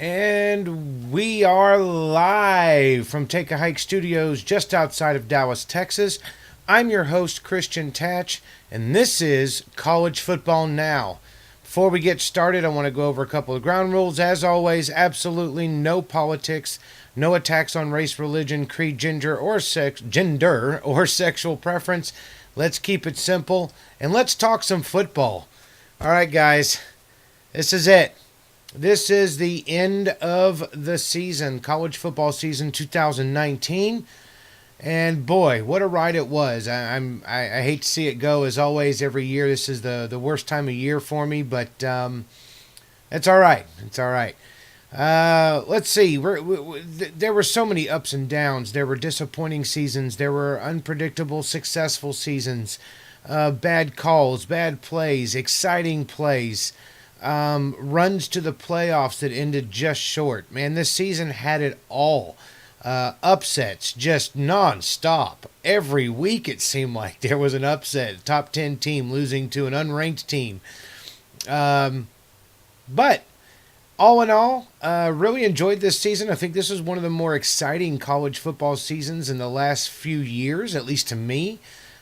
And we are live from Take a Hike Studios just outside of Dallas, Texas. I'm your host, Christian Tatch, and this is College Football Now. Before we get started, I want to go over a couple of ground rules. As always, absolutely no politics, no attacks on race, religion, creed, gender, or sexual preference. Let's keep it simple, and let's talk some football. All right, guys, this is it. This is the end of the season, college football season 2019. And boy, what a ride it was. I hate to see it go. As always, every year, this is the worst time of year for me, but it's all right. It's all right. Let's see. There were so many ups and downs. There were disappointing seasons. There were unpredictable, successful seasons. Bad calls, bad plays, exciting plays. Runs to the playoffs that ended just short. Man, this season had it all. Upsets just non-stop. Every week it seemed like there was an upset. Top 10 team losing to an unranked team. But all in all, really enjoyed this season. I think this was one of the more exciting college football seasons in the last few years, at least to me.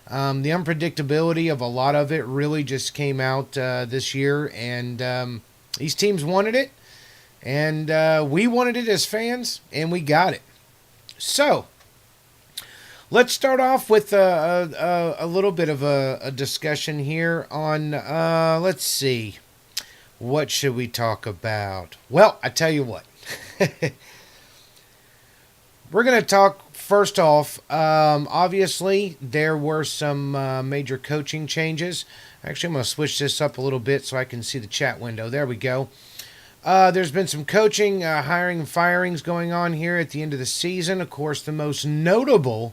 The unpredictability of a lot of it really just came out this year, and these teams wanted it, and we wanted it as fans, and we got it. So, let's start off with a little bit of a discussion here on, let's see, what should we talk about? Well, I tell you what. We're going to talk. First off, obviously, there were some major coaching changes. Actually, I'm going to switch this up a little bit so I can see the chat window. There we go. There's been some coaching, hiring, and firings going on here at the end of the season. Of course, the most notable,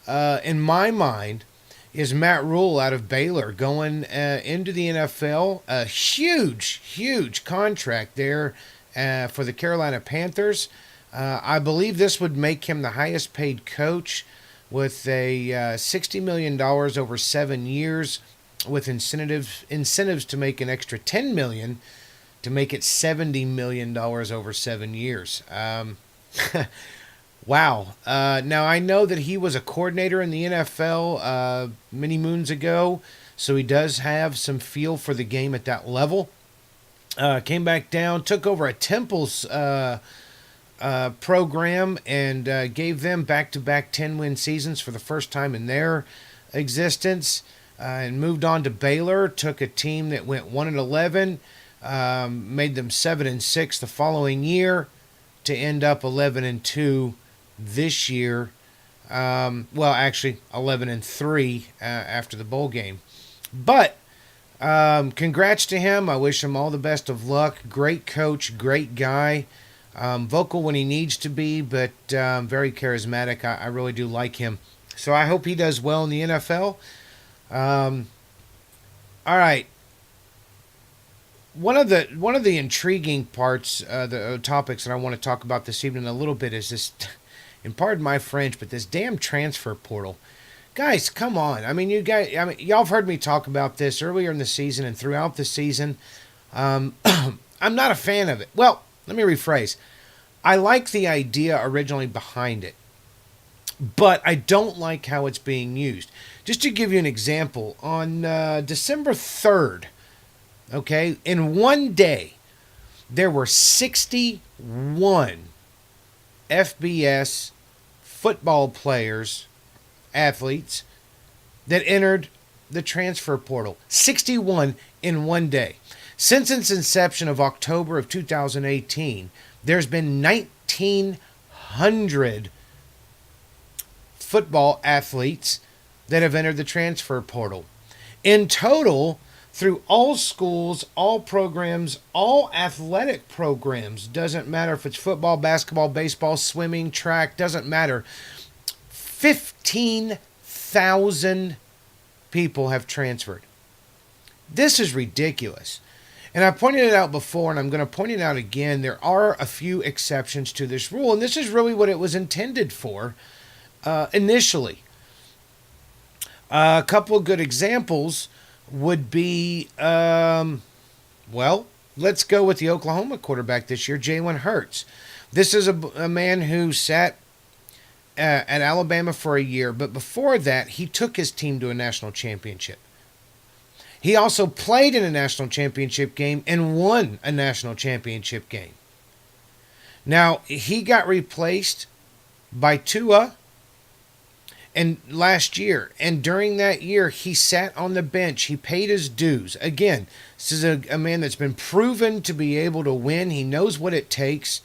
in my mind, is Matt Rule out of Baylor going into the NFL. A huge, huge contract there for the Carolina Panthers. I believe this would make him the highest paid coach with a $60 million over 7 years with incentives to make an extra $10 million to make it $70 million over 7 years. Wow. Now, I know that he was a coordinator in the NFL many moons ago, so he does have some feel for the game at that level. Came back down, took over a Temple's program and gave them back-to-back 10-win seasons for the first time in their existence, and moved on to Baylor. Took a team that went 1-11, made them 7-6 the following year to end up 11-2 this year. Well, actually 11-3 after the bowl game. But congrats to him. I wish him all the best of luck. Great coach, great guy. Vocal when he needs to be, but very charismatic. I really do like him. So I hope he does well in the NFL. All right. One of the intriguing parts, the topics that I want to talk about this evening a little bit is this, and pardon my French, but this damn transfer portal. Guys, come on. I mean, y'all have heard me talk about this earlier in the season and throughout the season. I'm not a fan of it. Well, let me rephrase. I like the idea originally behind it. but I don't like how it's being used. Just to give you an example, on December 3rd, okay, in one day, there were 61 FBS football players, athletes, that entered the transfer portal. 61 in one day. Since its inception of October of 2018, there's been 1,900 football athletes that have entered the transfer portal. In total, through all schools, all programs, all athletic programs, doesn't matter if it's football, basketball, baseball, swimming, track, doesn't matter, 15,000 people have transferred. This is ridiculous. And I pointed it out before, and I'm going to point it out again. There are a few exceptions to this rule, and this is really what it was intended for initially. A couple of good examples would be, let's go with the Oklahoma quarterback this year, Jalen Hurts. This is a man who sat at Alabama for a year, but before that, he took his team to a national championship. He also played in a national championship game and won a national championship game. Now, he got replaced by Tua and last year, and during that year, he sat on the bench. He paid his dues. Again, this is a man that's been proven to be able to win. He knows what it takes.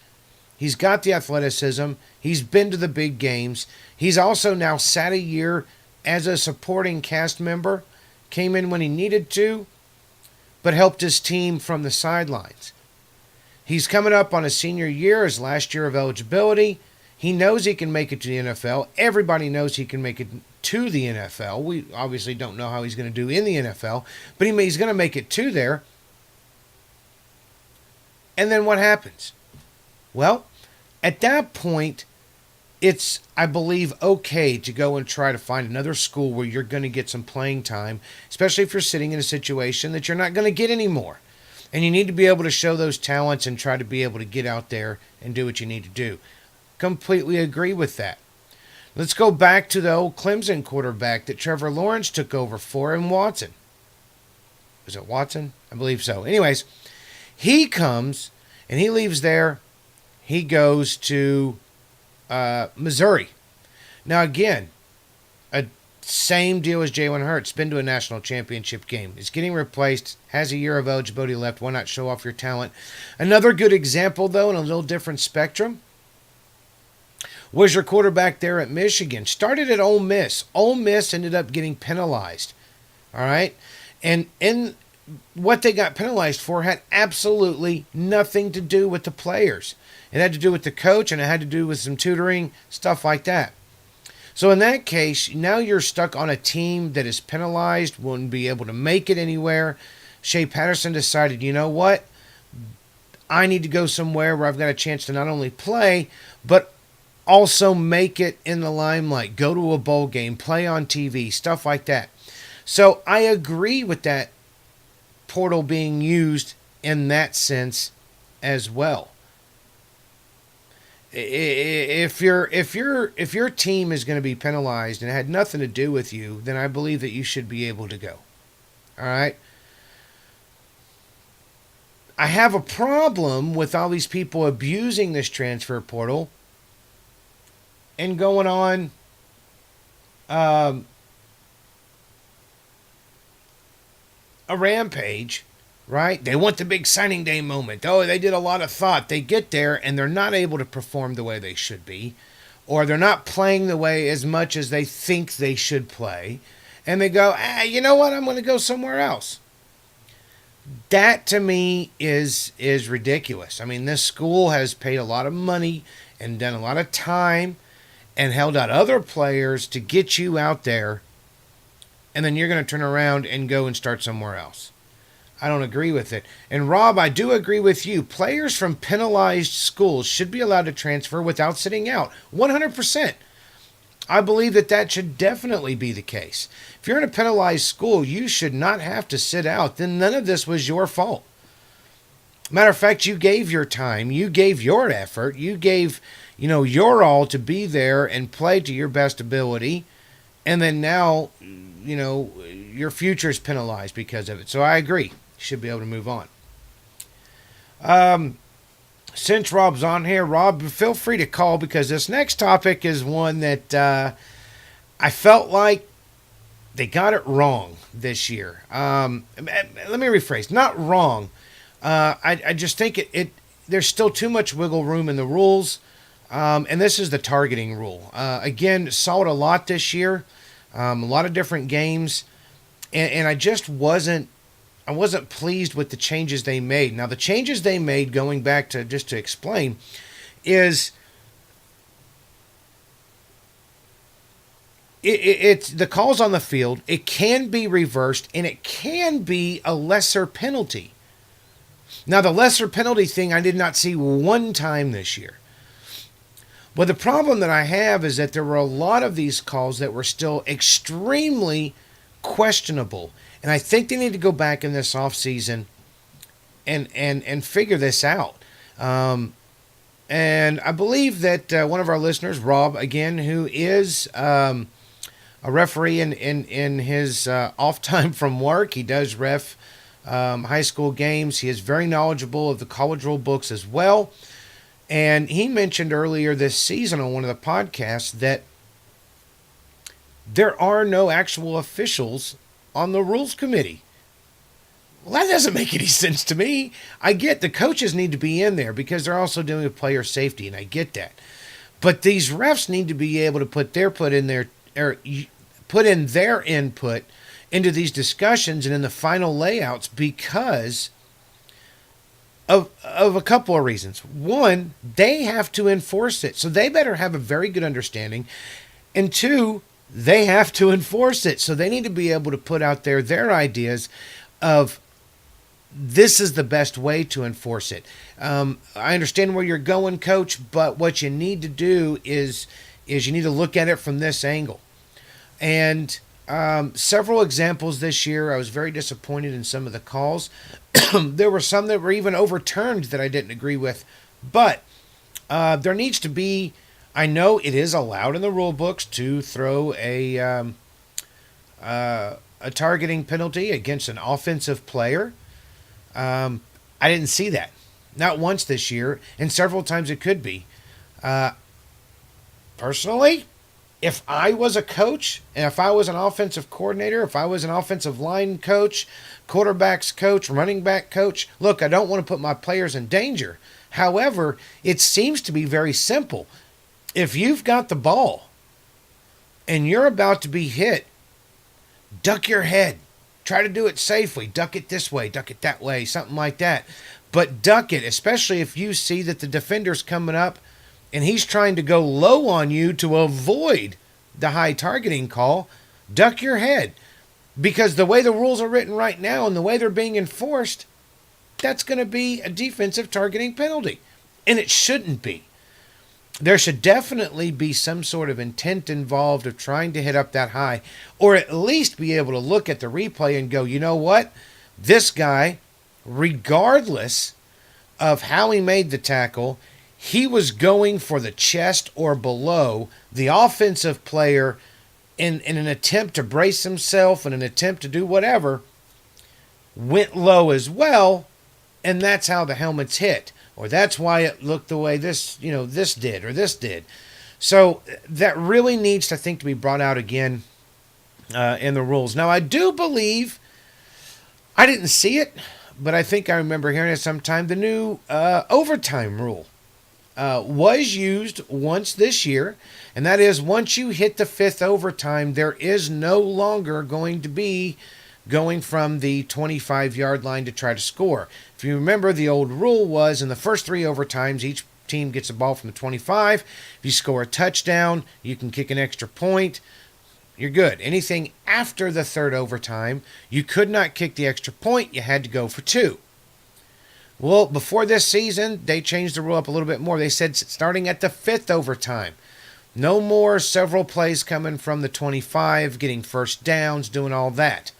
He's got the athleticism. He's been to the big games. He's also now sat a year as a supporting cast member. Came in when he needed to, but helped his team from the sidelines. He's coming up on his senior year, his last year of eligibility. He knows he can make it to the NFL. Everybody knows he can make it to the NFL. We obviously don't know how he's going to do in the NFL, but he's going to make it to there. And then what happens? Well, at that point, it's, I believe, okay to go and try to find another school where you're going to get some playing time, especially if you're sitting in a situation that you're not going to get anymore. And you need to be able to show those talents and try to be able to get out there and do what you need to do. Completely agree with that. Let's go back to the old Clemson quarterback that Trevor Lawrence took over for in Watson. Was it Watson? I believe so. Anyways, he comes and he leaves there. He goes to Missouri. Now again, a same deal as Jalen Hurts. Been to a national championship game. Is getting replaced. Has a year of eligibility left. Why not show off your talent? Another good example, though, in a little different spectrum, was your quarterback there at Michigan. Started at Ole Miss. Ole Miss ended up getting penalized. All right? And in what they got penalized for had absolutely nothing to do with the players. It had to do with the coach, and it had to do with some tutoring, stuff like that. So in that case, now you're stuck on a team that is penalized, wouldn't be able to make it anywhere. Shea Patterson decided, you know what? I need to go somewhere where I've got a chance to not only play, but also make it in the limelight. Go to a bowl game, play on TV, stuff like that. So I agree with that portal being used in that sense as well. If your team is going to be penalized and it had nothing to do with you, then I believe that you should be able to go. All right? I have a problem with all these people abusing this transfer portal and going on a rampage. Right? They want the big signing day moment. Oh, they did a lot of thought. They get there and they're not able to perform the way they should be, or they're not playing the way as much as they think they should play. And they go, you know what? I'm going to go somewhere else. That to me is ridiculous. I mean, this school has paid a lot of money and done a lot of time and held out other players to get you out there. And then you're going to turn around and go and start somewhere else. I don't agree with it. And Rob, I do agree with you. Players from penalized schools should be allowed to transfer without sitting out. 100%. I believe that should definitely be the case. If you're in a penalized school, you should not have to sit out. Then none of this was your fault. Matter of fact, you gave your time, you gave your effort, you gave, your all to be there and play to your best ability. And then now, your future is penalized because of it. So I agree. You should be able to move on. Since Rob's on here, Rob, feel free to call because this next topic is one that I felt like they got it wrong this year. Let me rephrase. Not wrong. I just think there's still too much wiggle room in the rules. And this is the targeting rule. Again, saw it a lot this year. A lot of different games. And I just wasn't pleased with the changes they made. Now, the changes they made, going back to just to explain, is it's the calls on the field. It can be reversed, and it can be a lesser penalty. Now, the lesser penalty thing I did not see one time this year. But the problem that I have is that there were a lot of these calls that were still extremely questionable. And I think they need to go back in this offseason and figure this out. And I believe that one of our listeners, Rob, again, who is a referee in his off time from work, he does ref high school games. He is very knowledgeable of the college rule books as well. And he mentioned earlier this season on one of the podcasts that there are no actual officials on the rules committee. Well, that doesn't make any sense to me. I get the coaches need to be in there because they're also dealing with player safety, and I get that. But these refs need to be able to put their input into these discussions and in the final layouts because of a couple of reasons. One, they have to enforce it, so they better have a very good understanding. And two, they have to enforce it, so they need to be able to put out there their ideas of this is the best way to enforce it. I understand where you're going, Coach, but what you need to do is you need to look at it from this angle. And several examples this year, I was very disappointed in some of the calls. There were some that were even overturned that I didn't agree with. But there needs to be, I know it is allowed in the rule books to throw a targeting penalty against an offensive player. I didn't see that. Not once this year, and several times it could be. Personally, if I was a coach, and if I was an offensive coordinator, if I was an offensive line coach, quarterbacks coach, running back coach, look, I don't want to put my players in danger. However, it seems to be very simple. If you've got the ball and you're about to be hit, duck your head. Try to do it safely. Duck it this way, duck it that way, something like that. But duck it, especially if you see that the defender's coming up and he's trying to go low on you to avoid the high targeting call. Duck your head. Because the way the rules are written right now and the way they're being enforced, that's going to be a defensive targeting penalty. And it shouldn't be. There should definitely be some sort of intent involved of trying to hit up that high, or at least be able to look at the replay and go, you know what? This guy, regardless of how he made the tackle, he was going for the chest or below. The offensive player, in an attempt to brace himself, in an attempt to do whatever, went low as well, and that's how the helmet's hit. Or that's why it looked the way this did or this did. So that really needs, I think, to be brought out again in the rules. Now, I do believe, I didn't see it, but I think I remember hearing it sometime, the new overtime rule was used once this year, and that is once you hit the fifth overtime, there is no longer going to be going from the 25-yard line to try to score. If you remember, the old rule was in the first three overtimes, each team gets a ball from the 25. If you score a touchdown, you can kick an extra point. You're good. Anything after the third overtime, you could not kick the extra point. You had to go for two. Well, before this season, they changed the rule up a little bit more. They said starting at the fifth overtime, no more several plays coming from the 25, getting first downs, doing all that.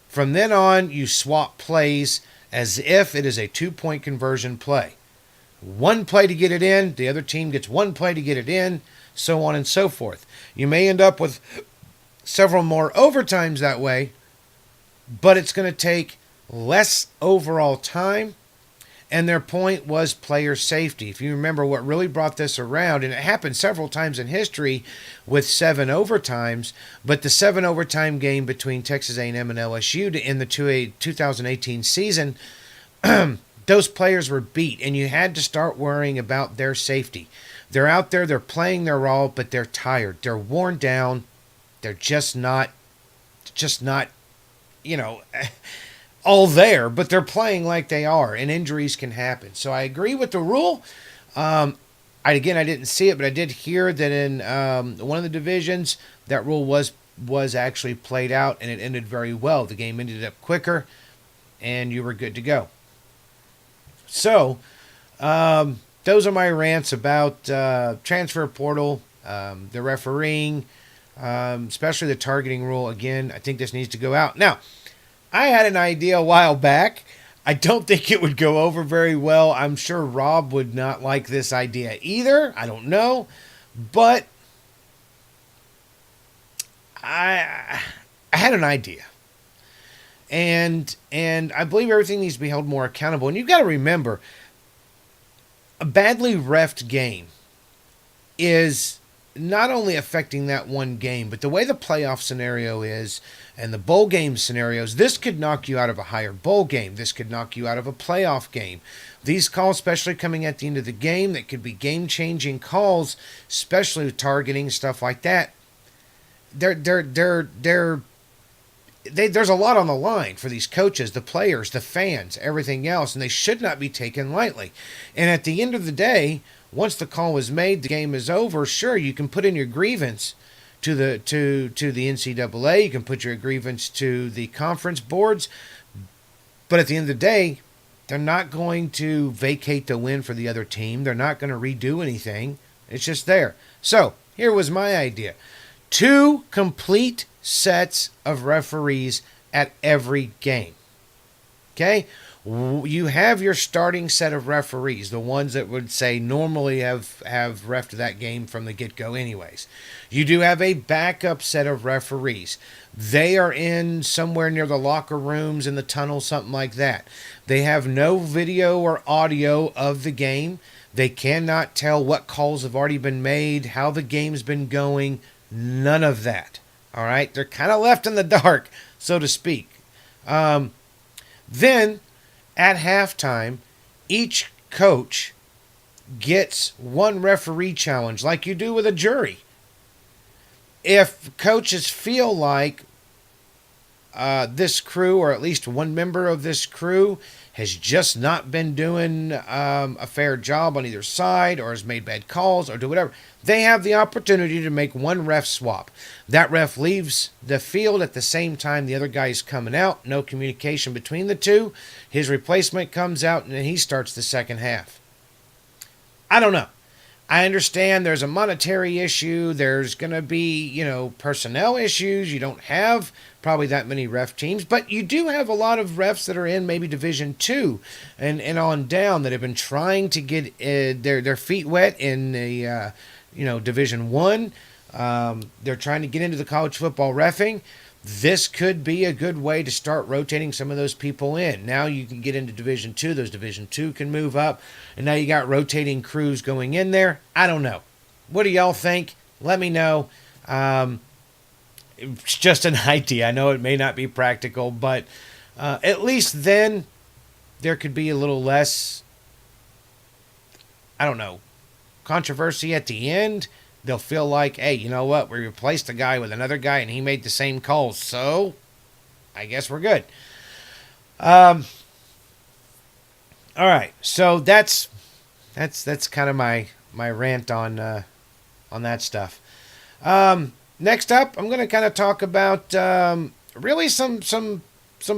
From then on, you swap plays as if it is a 2-point conversion play. One play to get it in, the other team gets one play to get it in, so on and so forth. You may end up with several more overtimes that way, but it's going to take less overall time. And their point was player safety. If you remember what really brought this around, and it happened several times in history with 7 overtimes, but the 7 overtime game between Texas A&M and LSU in the 2018 season, those players were beat, and you had to start worrying about their safety. They're out there, they're playing their role, but they're tired. They're worn down. They're just not, all there, but they're playing like they are, and injuries can happen. So I agree with the rule. I didn't see it, but I did hear that in one of the divisions, that rule was actually played out, and it ended very well. The game ended up quicker, and you were good to go. So, those are my rants about transfer portal, the refereeing, especially the targeting rule. Again, I think this needs to go out. Now, I had an idea a while back. I don't think it would go over very well. I'm sure Rob would not like this idea either. I don't know. But I had an idea. And I believe everything needs to be held more accountable. And you've got to remember, a badly reffed game is not only affecting that one game, but the way the playoff scenario is and the bowl game scenarios, this could knock you out of a higher bowl game. This could knock you out of a playoff game. These calls, especially coming at the end of the game, that could be game-changing calls, especially with targeting, stuff like that. There's a lot on the line for these coaches, the players, the fans, everything else, and they should not be taken lightly. And at the end of the day, once the call is made, the game is over. Sure, you can put in your grievance to the NCAA. You can put your grievance to the conference boards. But at the end of the day, they're not going to vacate the win for the other team. They're not going to redo anything. It's just there. So here was my idea: 2 complete sets of referees at every game. Okay? You have your starting set of referees, the ones that would say normally have reffed that game from the get-go anyways. You do have a backup set of referees. They are in somewhere near the locker rooms, in the tunnel, something like that. They have no video or audio of the game. They cannot tell what calls have already been made, how the game's been going, none of that. All right? They're kind of left in the dark, so to speak. Then, at halftime, each coach gets one referee challenge, like you do with a jury. If coaches feel like this crew, or at least one member of this crew, has just not been doing a fair job on either side, or has made bad calls, or do whatever, they have the opportunity to make one ref swap. That ref leaves the field at the same time the other guy's coming out. No communication between the two. His replacement comes out, and then he starts the second half. I don't know. I understand there's a monetary issue. There's going to be, personnel issues. You don't have probably that many ref teams, but you do have a lot of refs that are in maybe Division II and on down that have been trying to get their feet wet in the Division I. They're trying to get into the college football reffing. This could be a good way to start rotating some of those people in. Now you can get into Division II. Those Division II can move up. And now you got rotating crews going in there. I don't know. What do y'all think? Let me know. It's just an idea. I know it may not be practical, but at least then there could be a little less, controversy at the end. They'll feel like, hey, you know what? We replaced a guy with another guy, and he made the same calls, so I guess we're good. All right, so that's kind of my rant on that stuff. Next up, I'm going to kind of talk about really some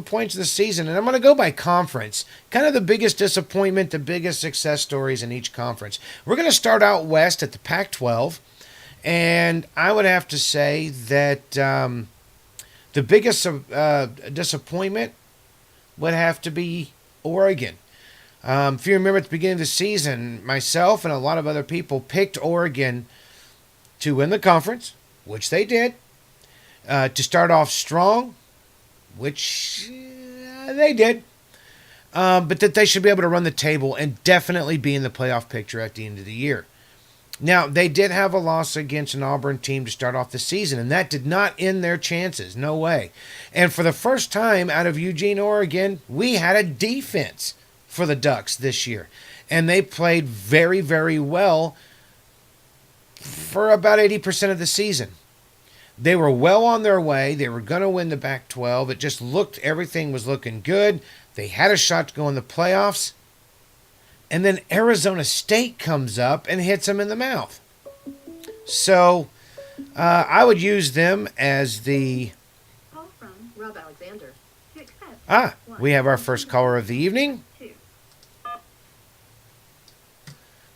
points of the season, and I'm going to go by conference. Kind of the biggest disappointment, the biggest success stories in each conference. We're going to start out west at the Pac-12. And I would have to say that the biggest disappointment would have to be Oregon. If you remember at the beginning of the season, myself and a lot of other people picked Oregon to win the conference, which they did, to start off strong, which they did, but that they should be able to run the table and definitely be in the playoff picture at the end of the year. Now, they did have a loss against an Auburn team to start off the season, and that did not end their chances. No way. And for the first time out of Eugene, Oregon, we had a defense for the Ducks this year. And they played very, very well for about 80% of the season. They were well on their way. They were going to win the Pac-12. It just looked, everything was looking good. They had a shot to go in the playoffs. And then Arizona State comes up and hits them in the mouth. So I would use them as the... Call from Rob Alexander. To accept. We have our first caller of the evening.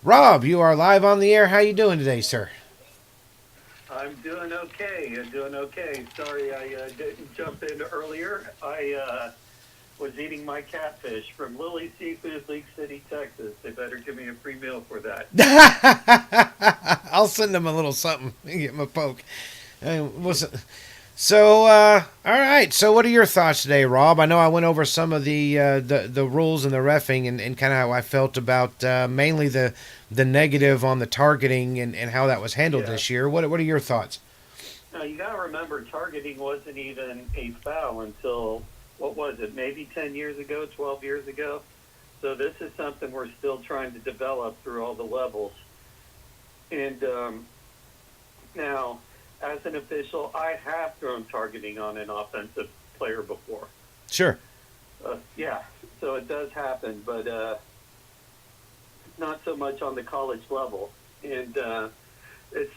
Rob, you are live on the air. How you doing today, sir? I'm doing okay. Sorry I didn't jump in earlier. I was eating my catfish from Lily Seafood, League City, Texas. They better give me a free meal for that. I'll send them a little something and get them a poke. So, all right. So, what are your thoughts today, Rob? I know I went over some of the rules and the reffing and kind of how I felt about mainly the negative on the targeting and how that was handled this year. What are your thoughts? Now, you got to remember, targeting wasn't even a foul until, what was it, maybe 10 years ago, 12 years ago? So this is something we're still trying to develop through all the levels. And now, as an official, I have thrown targeting on an offensive player before. Sure. Yeah, so it does happen, but not so much on the college level. And it's,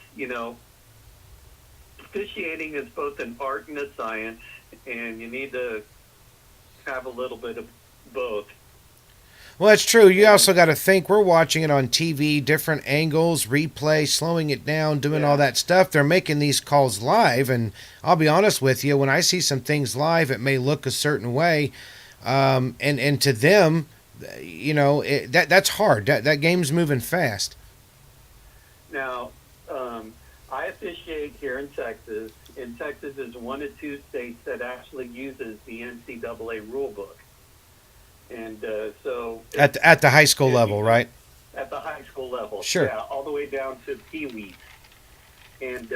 officiating is both an art and a science, and you need to have a little bit of both. Well, that's true. You also got to think we're watching it on TV, different angles, replay, slowing it down, doing all that stuff. They're making these calls live, and I'll be honest with you, when I see some things live, it may look a certain way, and to them, that's hard. That game's moving fast. Now, I officiate here in Texas. And Texas is one of two states that actually uses the NCAA rule book. And so... At the high school level, right? At the high school level. Sure. Yeah, all the way down to Pee-wee. And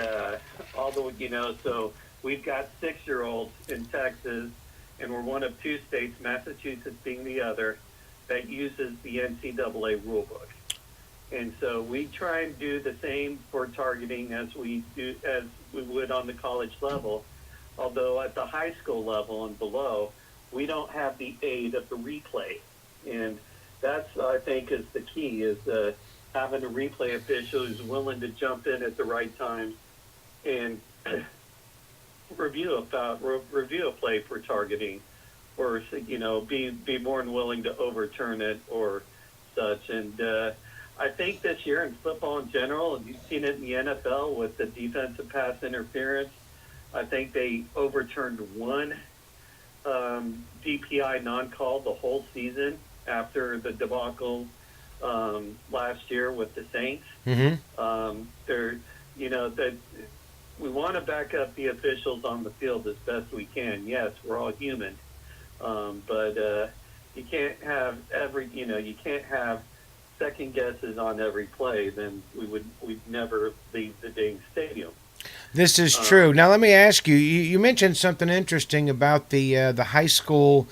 all the way, so we've got 6-year-olds in Texas, and we're one of two states, Massachusetts being the other, that uses the NCAA rule book. And so we try and do the same for targeting as we would on the college level, although at the high school level and below, we don't have the aid of the replay. And that's, I think, is the key, is having a replay official who's willing to jump in at the right time and review a play for targeting, or be more than willing to overturn it or such. And I think this year in football in general, and you've seen it in the NFL with the defensive pass interference, I think they overturned one DPI non-call the whole season after the debacle last year with the Saints. Mm-hmm. That we want to back up the officials on the field as best we can. Yes, we're all human, but you can't have you can't have second guesses on every play. Then we'd never leave the dang stadium. This is true. Now let me ask you. You mentioned something interesting about the high school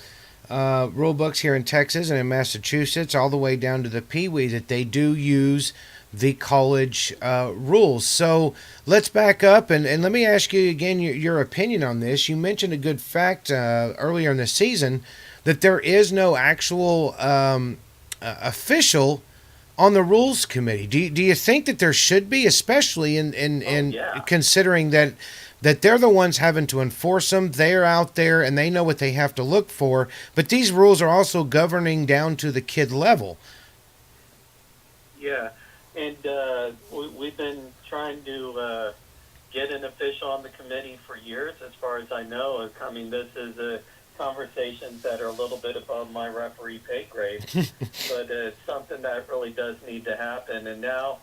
rule books here in Texas and in Massachusetts, all the way down to the Pee-wee, that they do use the college rules. So let's back up and let me ask you again your opinion on this. You mentioned a good fact earlier in the season that there is no actual official on the rules committee. Do you think that there should be, especially in considering that they're the ones having to enforce them? They're out there and they know what they have to look for, but these rules are also governing down to the kid level. Yeah, and we've been trying to get an official on the committee for years, as far as I know. I mean, this is conversations that are a little bit above my referee pay grade, but it's something that really does need to happen. And now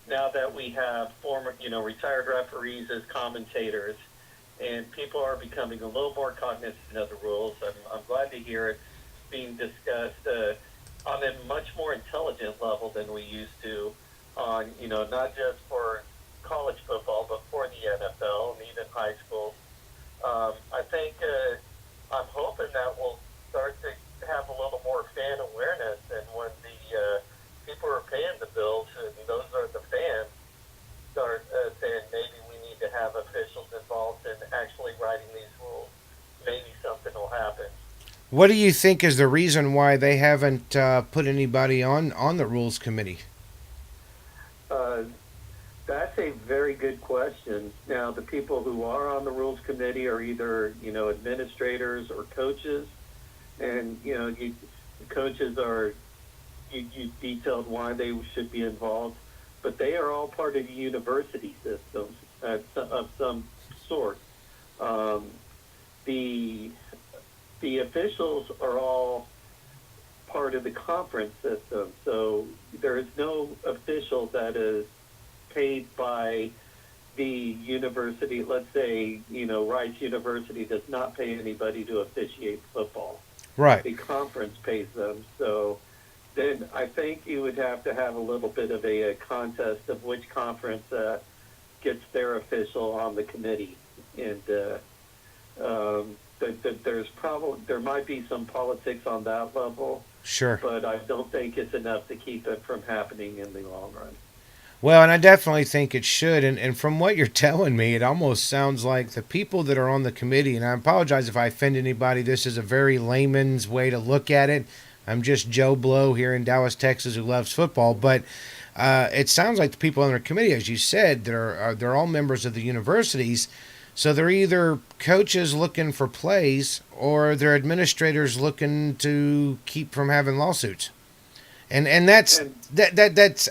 that we have former, retired referees as commentators, and people are becoming a little more cognizant of the rules, I'm glad to hear it being discussed on a much more intelligent level than we used to on, not just for college football, but for the NFL and even high school. I think I'm hoping that we'll start to have a little more fan awareness, and when the people who are paying the bills, and those are the fans, start saying maybe we need to have officials involved in actually writing these rules, maybe something will happen. What do you think is the reason why they haven't put anybody on the rules committee? Uh, That's a very good question. Now, the people who are on the rules committee are either, administrators or coaches. And, the coaches are, you detailed why they should be involved, but they are all part of the university system of some sort. The officials are all part of the conference system, so there is no official that is paid by the university. Let's say, Rice University does not pay anybody to officiate football. Right. The conference pays them. So then I think you would have to have a little bit of a contest of which conference gets their official on the committee. And there might be some politics on that level. Sure. But I don't think it's enough to keep it from happening in the long run. Well, and I definitely think it should. And from what you're telling me, it almost sounds like the people that are on the committee, and I apologize if I offend anybody, this is a very layman's way to look at it. I'm just Joe Blow here in Dallas, Texas, who loves football. But it sounds like the people on the committee, as you said, they're all members of the universities. So they're either coaches looking for plays or they're administrators looking to keep from having lawsuits. And that's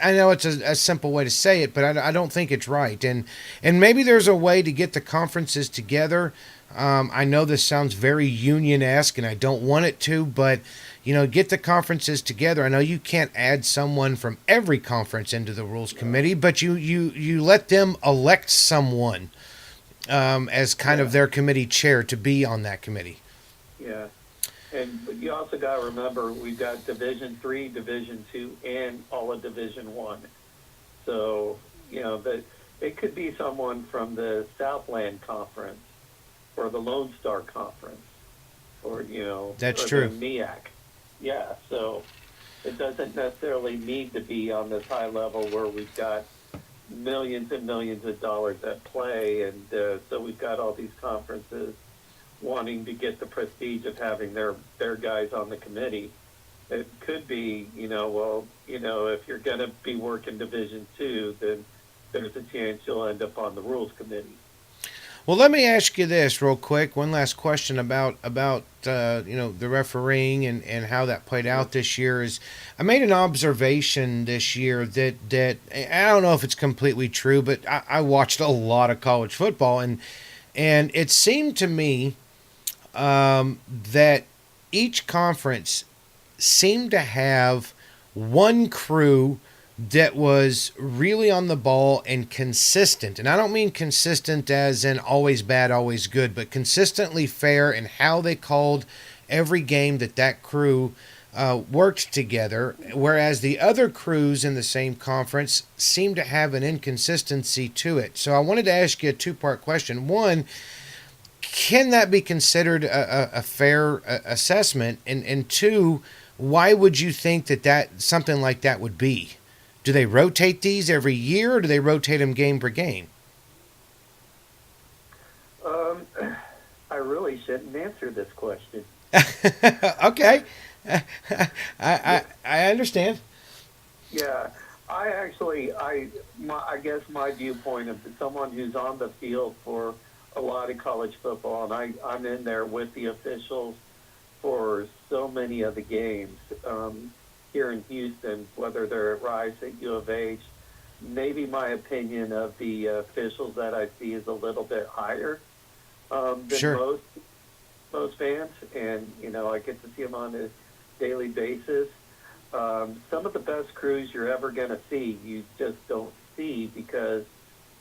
I know it's a simple way to say it, but I don't think it's right. And maybe there's a way to get the conferences together. I know this sounds very union-esque, and I don't want it to, but get the conferences together. I know you can't add someone from every conference into the rules committee, but you let them elect someone as kind of their committee chair to be on that committee. Yeah. And you also got to remember we've got Division III, Division II, and all of Division I. So, that it could be someone from the Southland Conference or the Lone Star Conference or, That's or true. the MEAC. Yeah, so it doesn't necessarily need to be on this high level where we've got millions and millions of dollars at play. And so we've got all these conferences wanting to get the prestige of having their guys on the committee. It could be, if you're going to be working Division II, then there's a chance you'll end up on the rules committee. Well, let me ask you this real quick. One last question about the refereeing and how that played out this year is I made an observation this year that I don't know if it's completely true, but I watched a lot of college football and it seemed to me that each conference seemed to have one crew that was really on the ball and consistent. And I don't mean consistent as in always bad, always good, but consistently fair in how they called every game that crew worked together, whereas the other crews in the same conference seemed to have an inconsistency to it. So I wanted to ask you a two-part question. One, can that be considered a fair assessment? And two, why would you think that something like that would be? Do they rotate these every year, or do they rotate them game per game? I really shouldn't answer this question. Okay. I understand. Yeah, I guess my viewpoint of someone who's on the field for a lot of college football, and I'm in there with the officials for so many of the games here in Houston, whether they're at Rice, at U of H. Maybe my opinion of the officials that I see is a little bit higher than Sure. most. fans, and I get to see them on a daily basis. Some of the best crews you're ever going to see, you just don't see because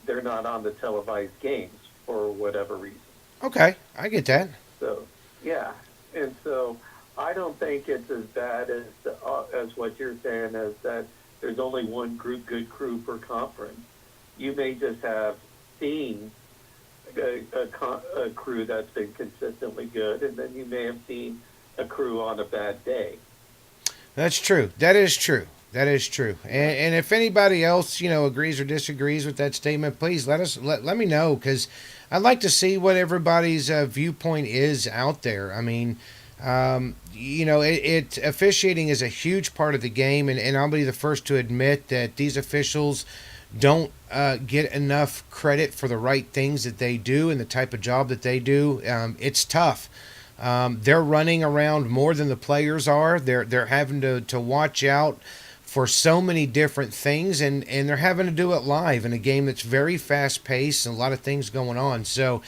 they're not on the televised games for whatever reason. Okay, I get that. So, yeah, and so I don't think it's as bad as what you're saying, as that there's only one good crew per conference. You may just have seen a crew that's been consistently good, and then you may have seen a crew on a bad day. That's true. That is true. That is true. And if anybody else, agrees or disagrees with that statement, please let me know, because I'd like to see what everybody's viewpoint is out there. I mean, officiating is a huge part of the game, and I'll be the first to admit that these officials don't get enough credit for the right things that they do and the type of job that they do. It's tough. They're running around more than the players are. They're having to watch out for so many different things, and they're having to do it live in a game that's very fast paced and a lot of things going on. So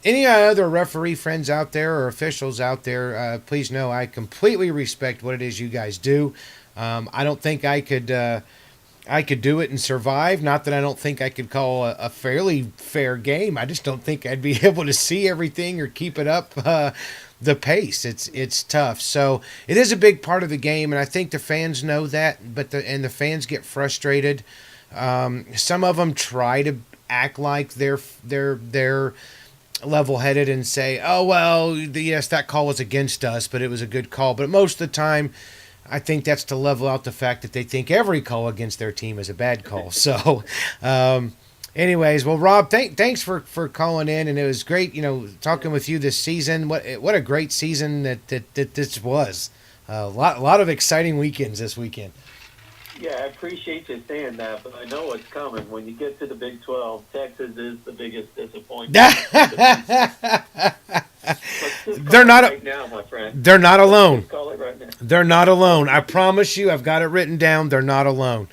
any other referee friends out there or officials out there, please know I completely respect what it is you guys do. I don't think I could do it and survive. Not that I don't think I could call a fairly fair game. I just don't think I'd be able to see everything or keep it up the pace. It's tough. So it is a big part of the game, and I think the fans know that. But the fans get frustrated. Some of them try to act like they're level-headed and say, "Oh well, yes, that call was against us, but it was a good call." But most of the time, I think that's to level out the fact that they think every call against their team is a bad call. So, anyways, well, Rob, thanks for calling in, and it was great, talking with you this season. What a great season that this was. A lot of exciting weekends this weekend. Yeah, I appreciate you saying that, but I know what's coming. When you get to the Big 12, Texas is the biggest disappointment. They're not right now, my friend. They're not alone. Just call it right now. They're not alone. I promise you, I've got it written down. They're not alone.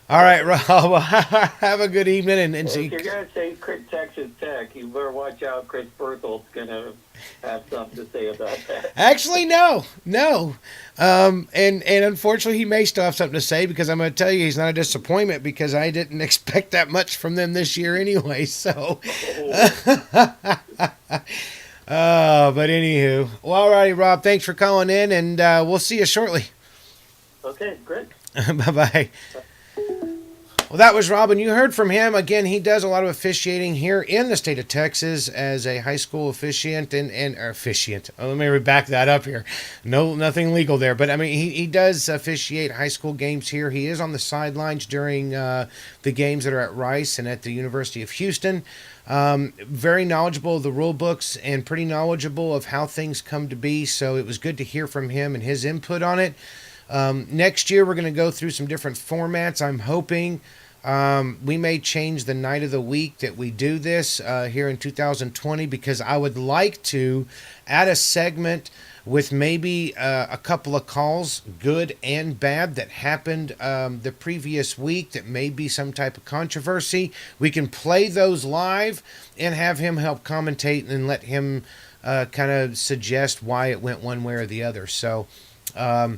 All right, Rob. Well, have a good evening. And if you're going to say Texas Tech, you better watch out. Chris Berthold's going to have something to say about that. Actually, no. And unfortunately, he may still have something to say, because I'm going to tell you he's not a disappointment, because I didn't expect that much from them this year anyway. So, but anywho, well, all righty, Rob. Thanks for calling in, and we'll see you shortly. Okay, great. Bye-bye. Well, that was Rob, and you heard from him. Again, he does a lot of officiating here in the state of Texas as a high school officiant and officiant. Oh, let me back that up here. No, nothing legal there. But, I mean, he does officiate high school games here. He is on the sidelines during the games that are at Rice and at the University of Houston. Very knowledgeable of the rule books and pretty knowledgeable of how things come to be. So it was good to hear from him and his input on it. Next year, we're going to go through some different formats. I'm hoping we may change the night of the week that we do this here in 2020, because I would like to add a segment with maybe a couple of calls, good and bad, that happened the previous week that may be some type of controversy. We can play those live and have him help commentate and let him kind of suggest why it went one way or the other. So a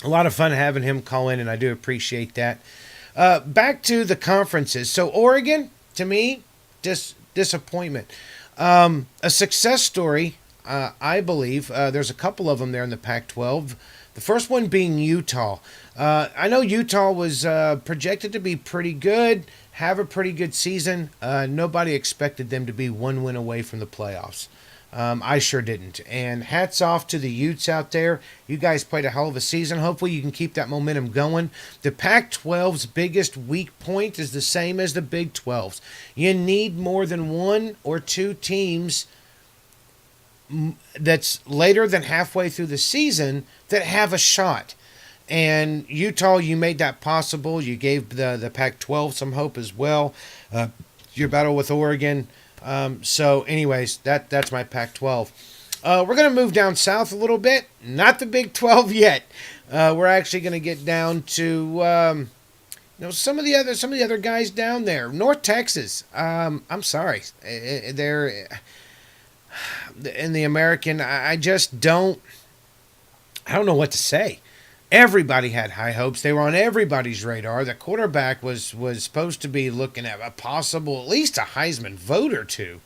lot of fun having him call in, and I do appreciate that. Back to the conferences. So Oregon, to me, disappointment. A success story, I believe. There's a couple of them there in the Pac-12. The first one being Utah. I know Utah was projected to be pretty good, have a pretty good season. Nobody expected them to be one win away from the playoffs. I sure didn't. And hats off to the Utes out there. You guys played a hell of a season. Hopefully you can keep that momentum going. The Pac-12's biggest weak point is the same as the Big 12's. You need more than one or two teams that's later than halfway through the season that have a shot. And Utah, you made that possible. You gave the Pac-12 some hope as well. Your battle with Oregon. So anyways, that's my Pac-12. We're going to move down south a little bit. Not the Big 12 yet. We're actually going to get down to some of the other guys down there. North Texas. I'm sorry. in the American, I just don't. I don't know what to say. Everybody had high hopes. They were on everybody's radar. The quarterback was supposed to be looking at a possible, at least a Heisman vote or two,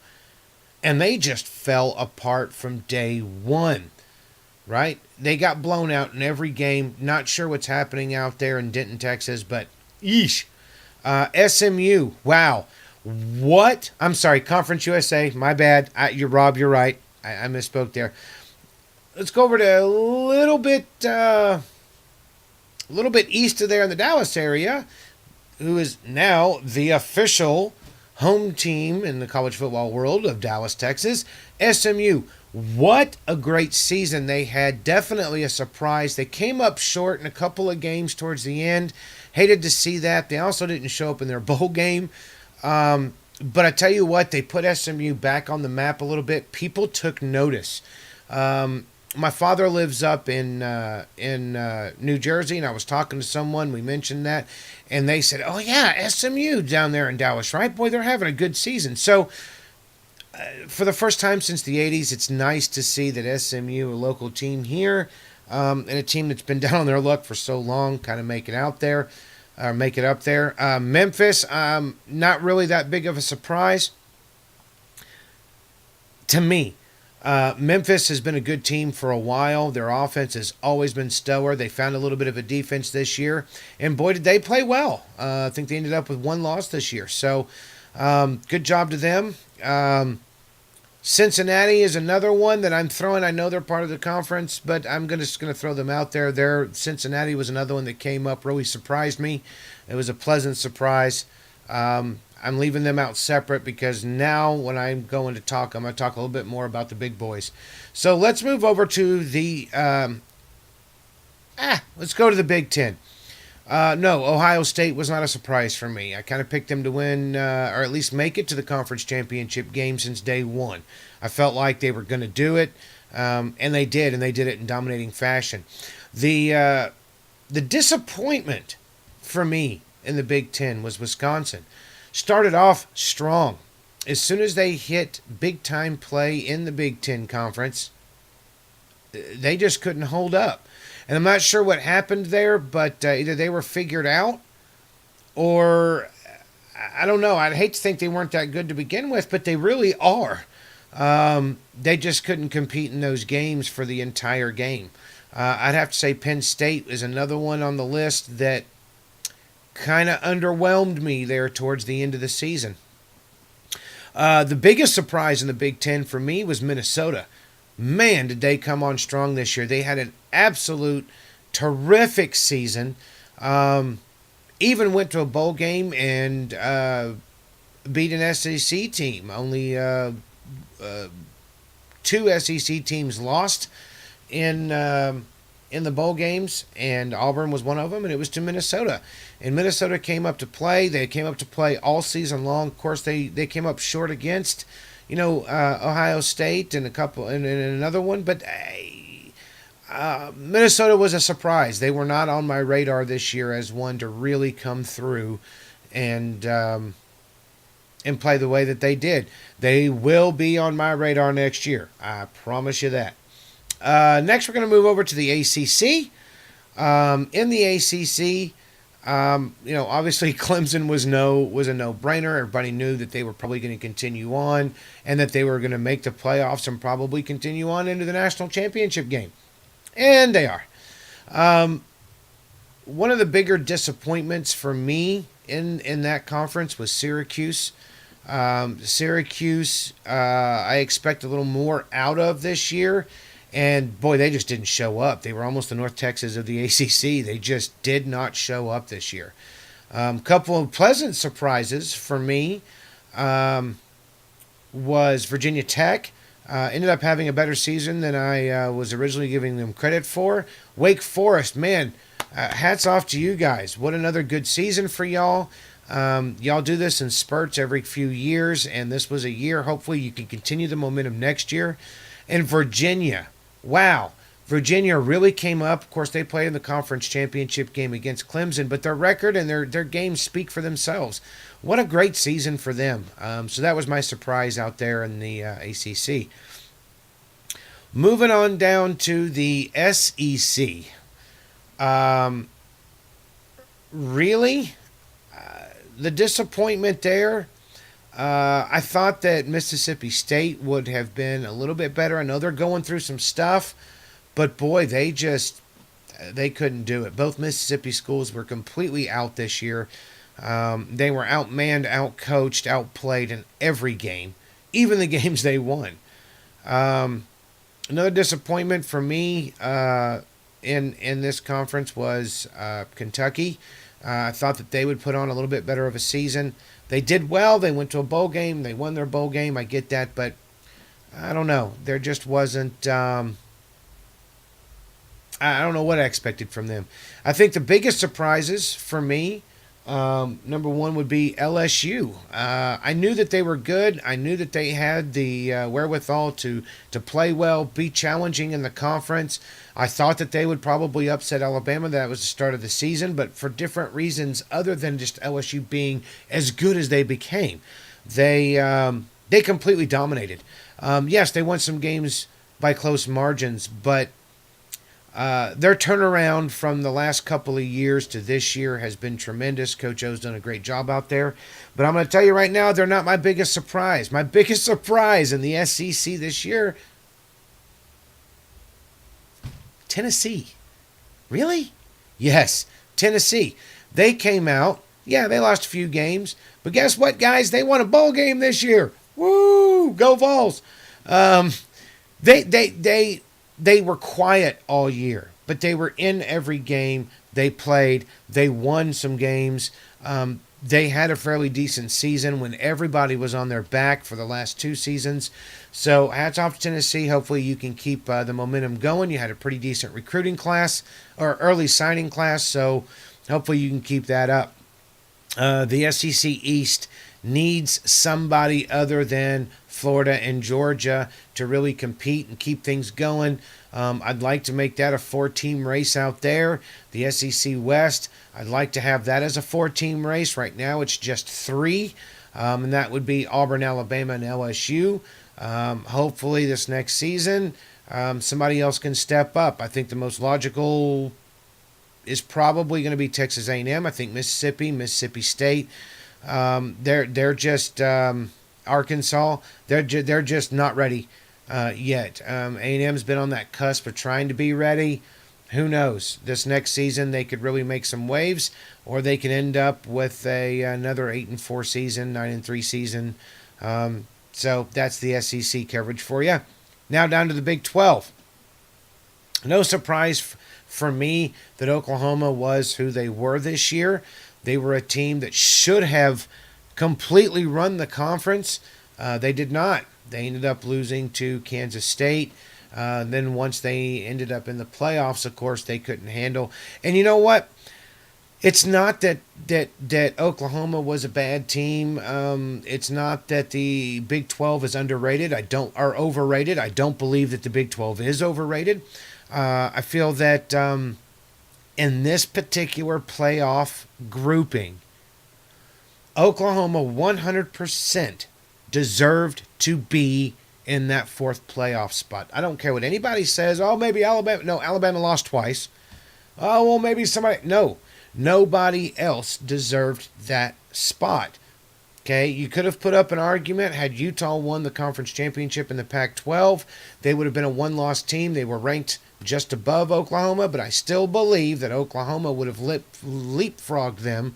and they just fell apart from day one. Right? They got blown out in every game. Not sure what's happening out there in Denton, Texas, but yeesh. SMU, wow. What? I'm sorry, Conference USA, my bad. You're Rob, you're right. I misspoke there. Let's go over to a little bit east of there in the Dallas area, who is now the official home team in the college football world of Dallas, Texas, SMU. What a great season they had. Definitely a surprise. They came up short in a couple of games towards the end. Hated to see that. They also didn't show up in their bowl game. But I tell you what, they put SMU back on the map a little bit. People took notice. My father lives up in New Jersey, and I was talking to someone. We mentioned that, and they said, "Oh yeah, SMU down there in Dallas, right? Boy, they're having a good season." So, for the first time since the '80s, it's nice to see that SMU, a local team here, and a team that's been down on their luck for so long, kind of make it out there, or make it up there. Memphis, not really that big of a surprise to me. Memphis has been a good team for a while. Their offense has always been stellar. They found a little bit of a defense this year, and boy, did they play well. I think they ended up with one loss this year. So, good job to them. Cincinnati is another one that I'm throwing. I know they're part of the conference, but I'm just going to throw them out there. Cincinnati was another one that came up, really surprised me. It was a pleasant surprise. I'm leaving them out separate because now when I'm going to talk, I'm going to talk a little bit more about the big boys. So let's move over to the let's go to the Big Ten. No, Ohio State was not a surprise for me. I kind of picked them to win or at least make it to the conference championship game since day one. I felt like they were going to do it, and they did it in dominating fashion. The disappointment for me in the Big Ten was Wisconsin. Started off strong. As soon as they hit big-time play in the Big Ten Conference, they just couldn't hold up. And I'm not sure what happened there, but either they were figured out or, I don't know. I'd hate to think they weren't that good to begin with, but they really are. They just couldn't compete in those games for the entire game. I'd have to say Penn State is another one on the list that kind of underwhelmed me there towards the end of the season. The biggest surprise in the Big Ten for me was Minnesota. Man, did they come on strong this year. They had an absolute terrific season. Even went to a bowl game and beat an SEC team. Only two SEC teams lost in the bowl games, and Auburn was one of them, and it was to Minnesota. And Minnesota came up to play. They came up to play all season long. Of course, they came up short against, Ohio State and another one, but Minnesota was a surprise. They were not on my radar this year as one to really come through and play the way that they did. They will be on my radar next year. I promise you that. Next, we're going to move over to the ACC. In the ACC, obviously Clemson was a no-brainer. Everybody knew that they were probably going to continue on and that they were going to make the playoffs and probably continue on into the national championship game. And they are. One of the bigger disappointments for me in that conference was Syracuse. Syracuse, I expect a little more out of this year. And, boy, they just didn't show up. They were almost the North Texas of the ACC. They just did not show up this year. Couple of pleasant surprises for me was Virginia Tech. Ended up having a better season than I was originally giving them credit for. Wake Forest, man, hats off to you guys. What another good season for y'all. Y'all do this in spurts every few years, and this was a year. Hopefully you can continue the momentum next year. And Virginia, wow. Virginia really came up. Of course, they played in the conference championship game against Clemson, but their record and their games speak for themselves. What a great season for them. So that was my surprise out there in the ACC. Moving on down to the SEC. Really? The disappointment there. I thought that Mississippi State would have been a little bit better. I know they're going through some stuff, but boy, they couldn't do it. Both Mississippi schools were completely out this year. They were outmanned, outcoached, outplayed in every game, even the games they won. Another disappointment for me in this conference was Kentucky. I thought that they would put on a little bit better of a season. They did well. They went to a bowl game. They won their bowl game. I get that, but I don't know. There just wasn't. I don't know what I expected from them. I think the biggest surprises for me, number one would be LSU. I knew that they were good. I knew that they had the wherewithal to play well, be challenging in the conference. I thought that they would probably upset Alabama. That was the start of the season, but for different reasons other than just LSU being as good as they became. They completely dominated. Yes, they won some games by close margins, but their turnaround from the last couple of years to this year has been tremendous. Coach O's done a great job out there. But I'm going to tell you right now, they're not my biggest surprise. My biggest surprise in the SEC this year, Tennessee. Really? Yes, Tennessee. They came out. Yeah, they lost a few games. But guess what, guys? They won a bowl game this year. Woo! Go Vols. They were quiet all year, but they were in every game. They played. They won some games. They had a fairly decent season when everybody was on their back for the last two seasons. So hats off to Tennessee. Hopefully you can keep the momentum going. You had a pretty decent recruiting class or early signing class, so hopefully you can keep that up. The SEC East needs somebody other than Florida and Georgia to really compete and keep things going. I'd like to make that a 4-team race out there. The SEC West, I'd like to have that as a 4-team race. Right now it's just 3, and that would be Auburn, Alabama, and LSU. Hopefully this next season somebody else can step up. I think the most logical is probably going to be Texas A&M. I think Mississippi State. They're just Arkansas. They're just not ready yet. A&M's been on that cusp of trying to be ready. Who knows? This next season they could really make some waves, or they could end up with another 8-4 season, 9-3 season. So that's the SEC coverage for you. Now down to the Big 12. No surprise for me that Oklahoma was who they were this year. They were a team that should have completely run the conference. They did not. They ended up losing to Kansas State. Then once they ended up in the playoffs, of course, they couldn't handle. And you know what? It's not that Oklahoma was a bad team. It's not that the Big 12 is underrated. Or overrated. I don't believe that the Big 12 is overrated. I feel that in this particular playoff grouping, Oklahoma 100% deserved to be in that 4th playoff spot. I don't care what anybody says. Oh, maybe Alabama. No, Alabama lost twice. Oh, well, maybe somebody. No, nobody else deserved that spot. Okay, you could have put up an argument had Utah won the conference championship in the Pac-12. They would have been a 1-loss team. They were ranked just above Oklahoma, but I still believe that Oklahoma would have leapfrogged them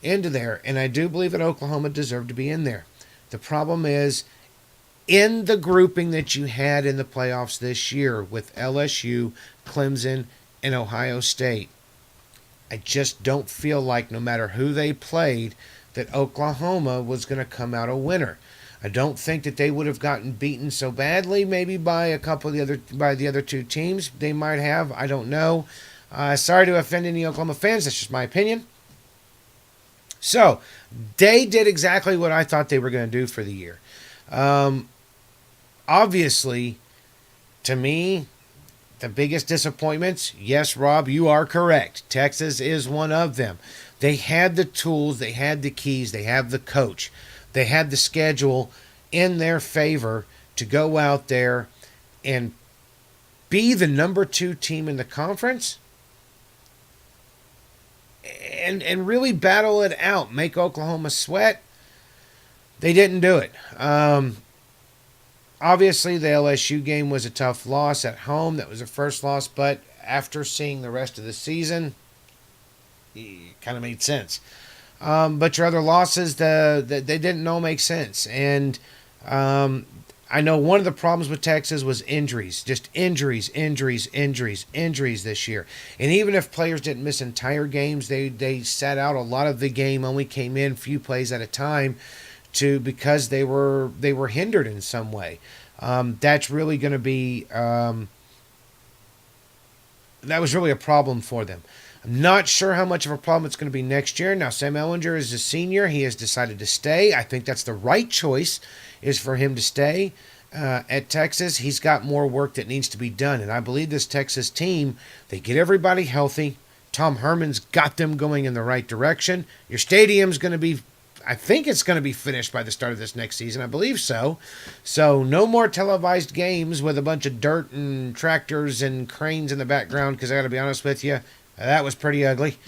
into there, and I do believe that Oklahoma deserved to be in there. The problem is, in the grouping that you had in the playoffs this year with LSU, Clemson, and Ohio State, I just don't feel like no matter who they played, that Oklahoma was going to come out a winner. I don't think that they would have gotten beaten so badly, maybe by the other two teams. They might have. I don't know. Sorry to offend any Oklahoma fans. That's just my opinion. So, they did exactly what I thought they were going to do for the year. Obviously, to me, the biggest disappointments, yes, Rob, you are correct. Texas is one of them. They had the tools, they had the keys, they have the coach. They had the schedule in their favor to go out there and be the number 2 team in the conference and really battle it out, make Oklahoma sweat. They didn't do it. Obviously, the LSU game was a tough loss at home. That was the first loss, but after seeing the rest of the season, it kind of made sense. But your other losses, they didn't all make sense. And I know one of the problems with Texas was injuries. Just injuries this year. And even if players didn't miss entire games, they sat out a lot of the game, only came in a few plays at a time because they were hindered in some way. That's really going to be that was really a problem for them. I'm not sure how much of a problem it's going to be next year. Now, Sam Ehlinger is a senior. He has decided to stay. I think that's the right choice, is for him to stay at Texas. He's got more work that needs to be done, and I believe this Texas team, they get everybody healthy. Tom Herman's got them going in the right direction. Your stadium's going to be, I think it's going to be finished by the start of this next season. I believe so. So no more televised games with a bunch of dirt and tractors and cranes in the background, because I got to be honest with you, that was pretty ugly.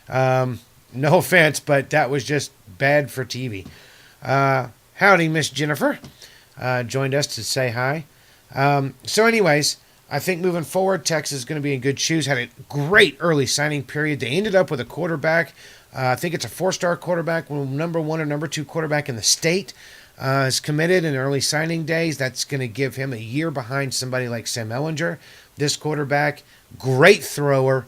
No offense, but that was just bad for TV. Howdy, Miss Jennifer. Joined us to say hi. So anyways, I think moving forward, Texas is going to be in good shoes. Had a great early signing period. They ended up with a quarterback. I think it's a 4-star quarterback, number 1 or number 2 quarterback in the state. Is committed in early signing days. That's going to give him a year behind somebody like Sam Ehlinger. This quarterback, great thrower,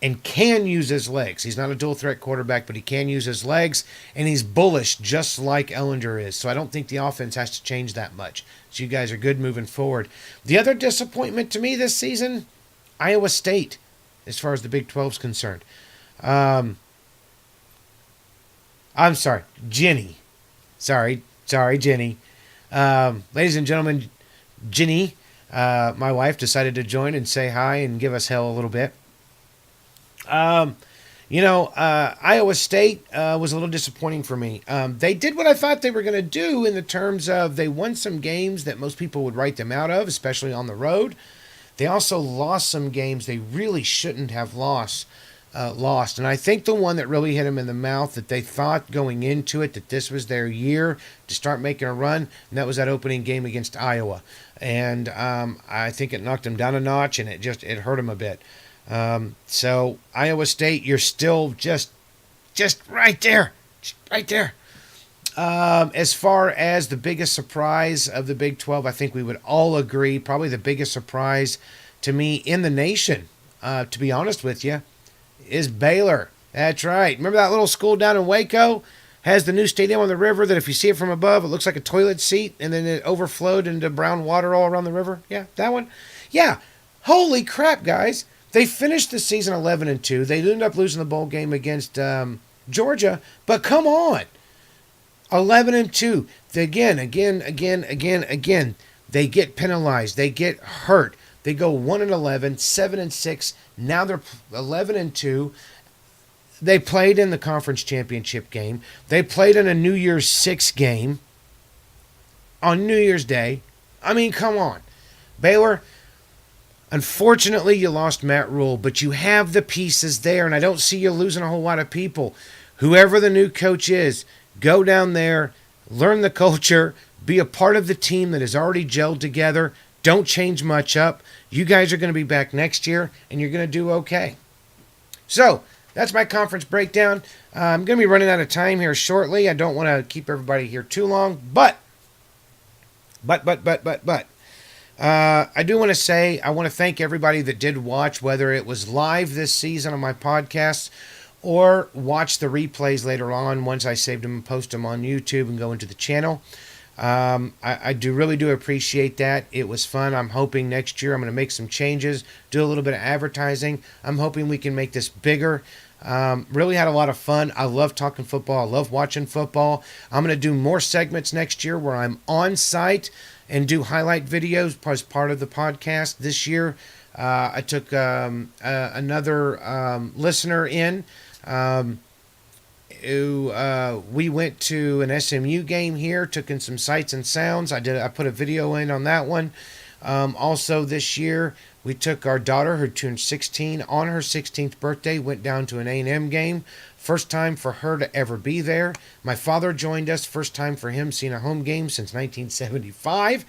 and can use his legs. He's not a dual threat quarterback, but he can use his legs, and he's bullish just like Ehlinger is. So I don't think the offense has to change that much. So you guys are good moving forward. The other disappointment to me this season, Iowa State, as far as the Big 12 is concerned. I'm sorry, Jenny. Sorry, Jenny. Ladies and gentlemen, Jenny, my wife, decided to join and say hi and give us hell a little bit. Iowa State was a little disappointing for me. They did what I thought they were going to do in the terms of they won some games that most people would write them out of, especially on the road. They also lost some games they really shouldn't have lost. And I think the one that really hit them in the mouth, that they thought going into it that this was their year to start making a run, and that was that opening game against Iowa. And I think it knocked them down a notch, and it hurt them a bit. So Iowa State, you're still just right there, As far as the biggest surprise of the Big 12, I think we would all agree, probably the biggest surprise to me in the nation, to be honest with you, is Baylor. That's right. Remember that little school down in Waco? Has the new stadium on the river that if you see it from above, it looks like a toilet seat, and then it overflowed into brown water all around the river? Yeah, that one? Yeah. Holy crap, guys. They finished the season 11-2. They ended up losing the bowl game against Georgia, but come on. 11-2. Again. They get penalized. They get hurt. They go 1-11, 7-6. Now they're 11-2. They played in the conference championship game. They played in a New Year's Six game on New Year's Day. I mean, come on. Baylor, unfortunately, you lost Matt Rule, but you have the pieces there, and I don't see you losing a whole lot of people. Whoever the new coach is, go down there, learn the culture, be a part of the team that is already gelled together. Don't change much up. You guys are going to be back next year, and you're going to do okay. So, that's my conference breakdown. I'm going to be running out of time here shortly. I don't want to keep everybody here too long, but I do want to say, I want to thank everybody that did watch, whether it was live this season on my podcast or watch the replays later on once I saved them and post them on YouTube and go into the channel. I really do appreciate that. It was fun. I'm hoping next year I'm going to make some changes, do a little bit of advertising. I'm hoping we can make this bigger. Really had a lot of fun. I love talking football. I love watching football. I'm going to do more segments next year where I'm on site and do highlight videos as part of the podcast. This year, I took another listener in who we went to an SMU game here, took in some sights and sounds. I put a video in on that one. Also this year, we took our daughter, who turned 16, on her 16th birthday, went down to an A&M game. First time for her to ever be there. My father joined us. First time for him seeing a home game since 1975.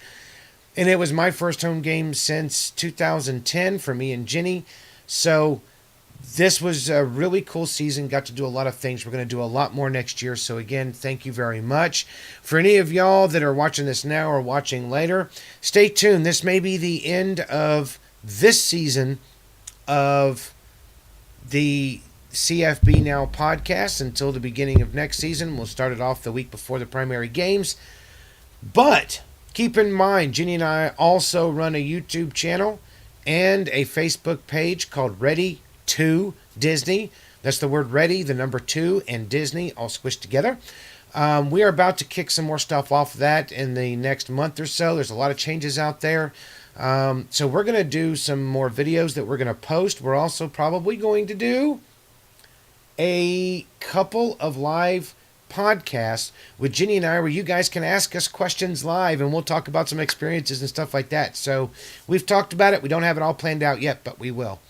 And it was my first home game since 2010 for me and Jenny. So this was a really cool season. Got to do a lot of things. We're going to do a lot more next year. So again, thank you very much. For any of y'all that are watching this now or watching later, stay tuned. This may be the end of this season of the CFB Now podcast until the beginning of next season. We'll start it off the week before the primary games. But keep in mind, Jenny and I also run a YouTube channel and a Facebook page called Ready to Disney. That's the word ready, the number 2, and Disney all squished together. We are about to kick some more stuff off of that in the next month or so. There's a lot of changes out there. So we're going to do some more videos that we're going to post. We're also probably going to do a couple of live podcasts with Jenny and I where you guys can ask us questions live and we'll talk about some experiences and stuff like that. So we've talked about it. We don't have it all planned out yet, but we will.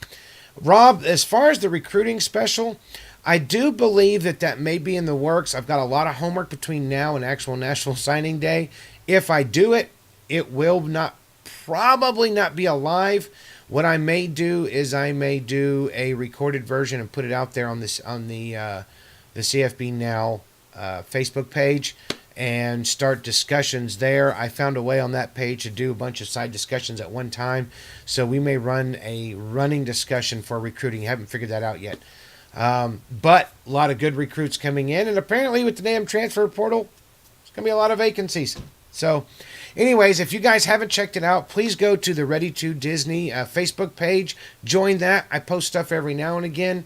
Rob, as far as the recruiting special, I do believe that may be in the works. I've got a lot of homework between now and actual National Signing Day. If I do it, it will probably not be alive. What I may do is I may do a recorded version and put it out there on the CFB Now Facebook page and start discussions there. I found a way on that page to do a bunch of side discussions at one time, so we may run a running discussion for recruiting. Haven't figured that out yet. But a lot of good recruits coming in, and apparently with the damn transfer portal, there's going to be a lot of vacancies. So anyways, if you guys haven't checked it out, please go to the Ready to Disney Facebook page. Join that. I post stuff every now and again.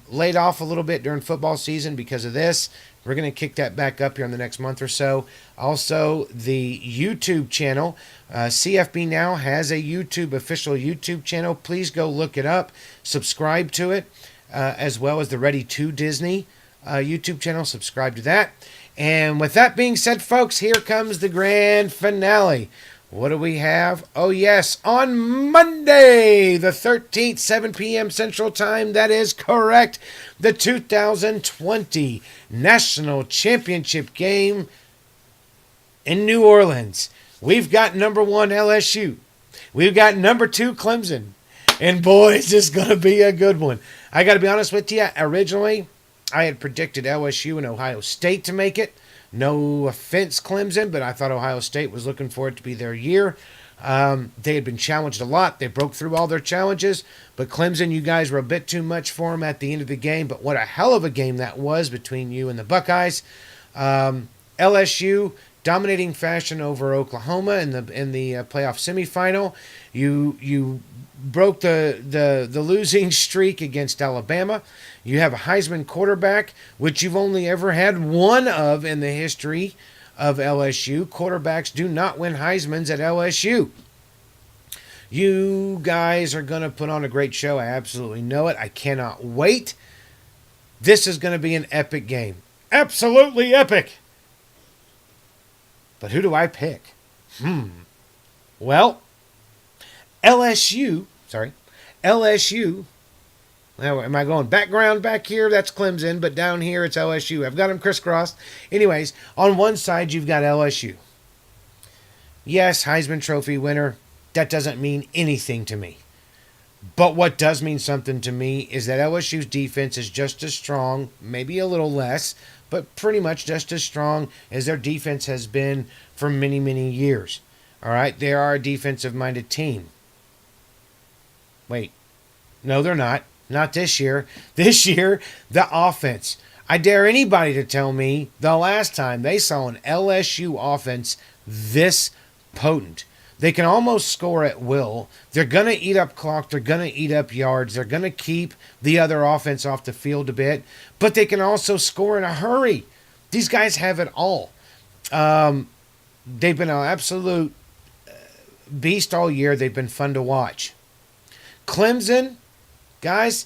Laid off a little bit during football season because of this. We're going to kick that back up here in the next month or so. Also, the YouTube channel, CFB Now has a official YouTube channel. Please go look it up. Subscribe to it, as well as the Ready to Disney YouTube channel. Subscribe to that. And with that being said, folks, here comes the grand finale. What do we have? Oh, yes, on Monday, the 13th, 7 p.m. Central Time. That is correct. The 2020 National Championship game in New Orleans. We've got number 1 LSU. We've got number 2 Clemson. And boy, is this going to be a good one. I got to be honest with you. Originally, I had predicted LSU and Ohio State to make it. No offense, Clemson, but I thought Ohio State was looking for it to be their year. They had been challenged a lot. They broke through all their challenges. But Clemson, you guys were a bit too much for them at the end of the game. But what a hell of a game that was between you and the Buckeyes. LSU dominating fashion over Oklahoma in the playoff semifinal. You broke the losing streak against Alabama. You have a Heisman quarterback, which you've only ever had one of in the history of LSU. Quarterbacks do not win Heismans at LSU. You guys are going to put on a great show. I absolutely know it. I cannot wait. This is going to be an epic game. Absolutely epic. But who do I pick? Well, LSU. Now, am I going background back here? That's Clemson, but down here it's LSU. I've got them crisscrossed. Anyways, on one side you've got LSU. Yes, Heisman Trophy winner. That doesn't mean anything to me. But what does mean something to me is that LSU's defense is just as strong, maybe a little less, but pretty much just as strong as their defense has been for many, many years. All right, they are a defensive-minded team. Wait, no, they're not. Not this year. This year, the offense. I dare anybody to tell me the last time they saw an LSU offense this potent. They can almost score at will. They're going to eat up clock. They're going to eat up yards. They're going to keep the other offense off the field a bit. But they can also score in a hurry. These guys have it all. They've been an absolute beast all year. They've been fun to watch. Clemson, guys,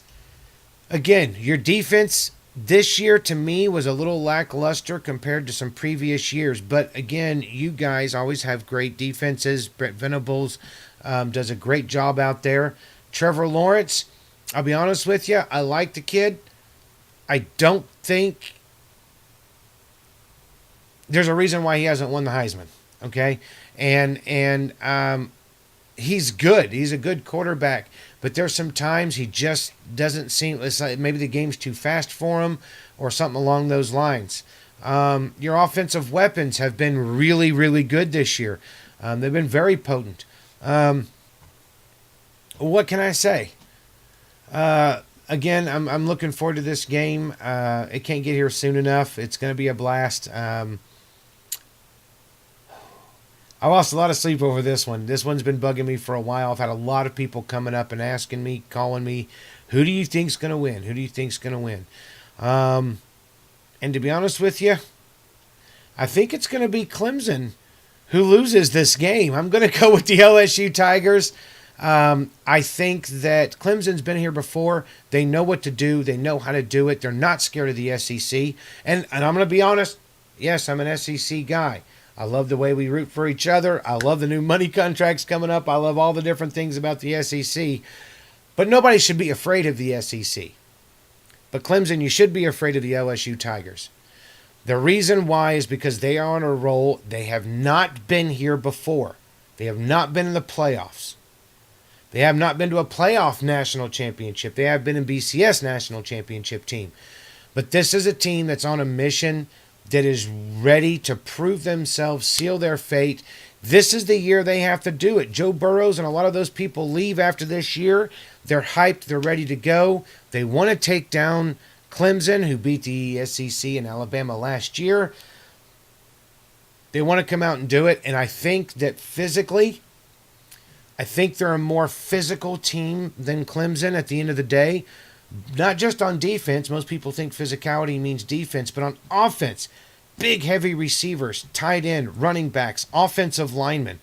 again, your defense This year, to me, was a little lackluster compared to some previous years. But again, you guys always have great defenses. Brett Venables does a great job out there. Trevor Lawrence, I'll be honest with you, I like the kid. I don't think there's a reason why he hasn't won the Heisman. Okay, and he's good. He's a good quarterback, but there's some times he just doesn't seem. It's like maybe the game's too fast for him, or something along those lines. Your offensive weapons have been really, really good this year. They've been very potent. What can I say? Again, I'm looking forward to this game. It can't get here soon enough. It's going to be a blast. I lost a lot of sleep over this one. This one's been bugging me for a while. I've had a lot of people coming up and asking me, calling me, who do you think's going to win? Who do you think's going to win? And to be honest with you, I think it's going to be Clemson who loses this game. I'm going to go with the LSU Tigers. I think that Clemson's been here before. They know what to do. They know how to do it. They're not scared of the SEC. And I'm going to be honest. Yes, I'm an SEC guy. I love the way we root for each other. I love the new money contracts coming up. I love all the different things about the SEC. But nobody should be afraid of the SEC. But Clemson, you should be afraid of the LSU Tigers. The reason why is because they are on a roll. They have not been here before. They have not been in the playoffs. They have not been to a playoff national championship. They have been in BCS national championship team. But this is a team that's on a mission that is ready to prove themselves, seal their fate. This is the year they have to do it. Joe Burrows and a lot of those people leave after this year. They're hyped. They're ready to go. They want to take down Clemson, who beat the SEC and Alabama last year. They want to come out and do it. And I think that physically, I think they're a more physical team than Clemson at the end of the day. Not just on defense. Most people think physicality means defense, but on offense, big, heavy receivers, tight end, running backs, offensive linemen.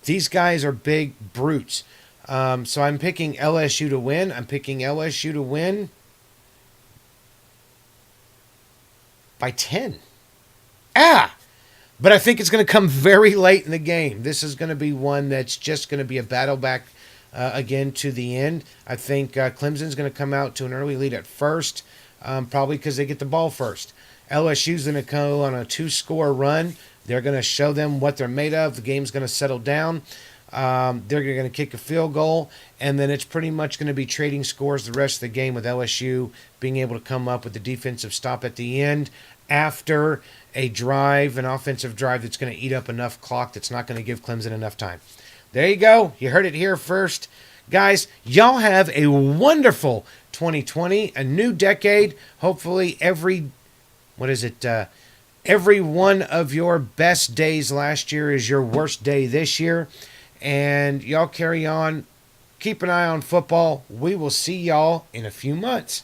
These guys are big brutes. So I'm picking LSU to win. I'm picking LSU to win by 10. But I think it's going to come very late in the game. This is going to be one that's just going to be a battle back again to the end. I think Clemson's going to come out to an early lead at first, probably because they get the ball first. LSU's going to go on a 2-score run. They're going to show them what they're made of. The game's going to settle down. They're going to kick a field goal, and then it's pretty much going to be trading scores the rest of the game, with LSU being able to come up with the defensive stop at the end after a drive, an offensive drive that's going to eat up enough clock that's not going to give Clemson enough time. There you go. You heard it here first. Guys, y'all have a wonderful 2020, a new decade. Hopefully every one of your best days last year is your worst day this year. And y'all carry on. Keep an eye on football. We will see y'all in a few months.